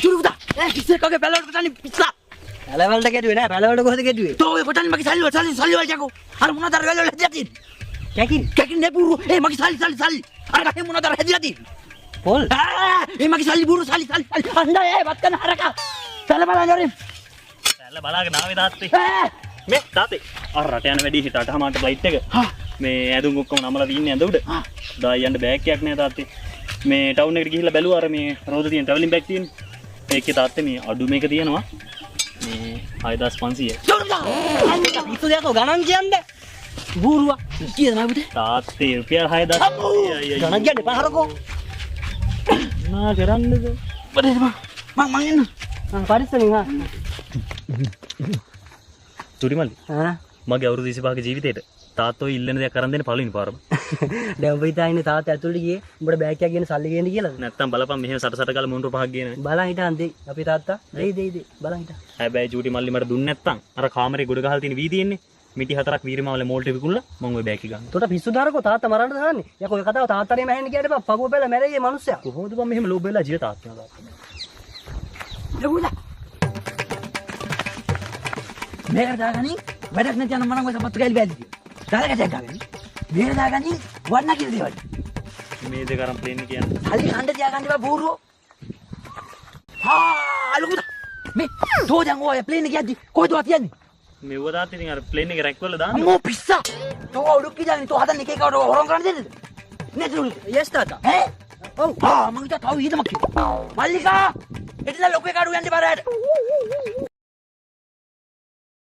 චුරුදා කිසි එකගේ පැලවලට කොටන්නේ පිස්සා පැලවලට ගැටුවේ නෑ පැලවලට කොහෙද ගැටුවේ තෝ ඔය කොටන්නේ මගේ සල්ලි වල යකෝ අර මොනවද අර වැලවල හැදිලා තියෙන්නේ කැකින් නේ බුරු මගේ සල්ලි අර ගහේ මොනවද අර හැදිලා තියෙන්නේ පොල් මගේ සල්ලි බුරු සල්ලි අඬා වත් කරන හරකා පැල බලන්න ඕනේ පැල බලාගෙන ආවේ තාත්තේ මේ තාත්තේ අර රට යන වැඩි හිට 8 මාට ෆ්ලයිට් එක මේ ඇඳුම් ඔක්කොම නමලා තින්නේ ඇඳ උඩ දායි යන්න බෑග් එකක් නෑ තාත්තේ මේ ටවුන් එකට ගිහිල්ලා බැලුවා අර මේ රෝද තියෙන ට්‍රැවලින් බෑග් තියෙන්නේ ඒකේ තාත්තේ මේ අඩු මේක තියෙනවා මේ 6500 පිස්සු දෙයක් ගණන් කියන්නේ බූරුවා කීයද මම පුතේ තාත්තේ රුපියල් 6000 ගණන් කියන්නේ පහරකෝ නා කරන්නද බඩේ මං එන්න පරිස්සමින් හා තුරිමල්ලි මගේ අවුරුදු 25ක ජීවිතේට තාත්තෝ ඉල්ලන දෙයක් කරන් දෙන්න පළවෙනි පාරම දැන් ඔබ හිතාන්නේ තාත්තා ඇතුළට ගියේ උඹට බෑග් එකක් ගෙන සල්ලි ගේන්න කියලාද නැත්තම් බලපන් මෙහෙම සට ගාලා මොන්ටර පහක් ගේන බලන් හිටන් දෙයි අපේ තාත්තා දෙයි බලන් හිටන් හැබැයි චූටි මල්ලි මට දුන්නේ නැත්තම් අර කාමරේ ගොඩ ගහලා තියෙන වී තියෙන්නේ මිටි 4ක් වීරමාවල මෝල්ට විකුණලා මම ওই බෑග් එක ගන්න. උතට පිස්සු දාරකෝ තාත්තා මරන්න දාන්නේ. යකෝ ඔය කතාව තාත්තනේ මහෙන්න කියන්න බා පගුව බැල මැරෙයි මේ මිනිස්සයා. කොහොමද බං මෙහෙම ලෝභ වෙලා ජීව තාත්තා දාන්නේ. ලකුණා මේක දාගනි වැඩක් නැති යන මනම් ඔය සපත්තු ගෑලි බැලි. දාලා ගන්න. මේක දාගනි වන්න කියලා දේවල්. මේ දෙක අරන් ප්ලේන් එක කියන්නේ. හරි හන්ද තියාගන්න බා බූරුවෝ. ලකුණා මේ තෝ දැන් ඔය ප්ලේන් එක යද්දි කොහෙද තියන්නේ? මෙව දාත් ඉතින් අර ප්ලේන් එක රැක් වල දාන්න. අම්මෝ පිස්සා. තෝ උඩුක් කියාගෙන තෝ හදන්න එක එක හොරන් කරන්න දෙන්නද? නේද? යස් තාත්තා. ඔව්. මං හිතා තව ඊටමක් කිව්වා. මල්ලිකා එතන ලොකු එකාට යන්න බරයට.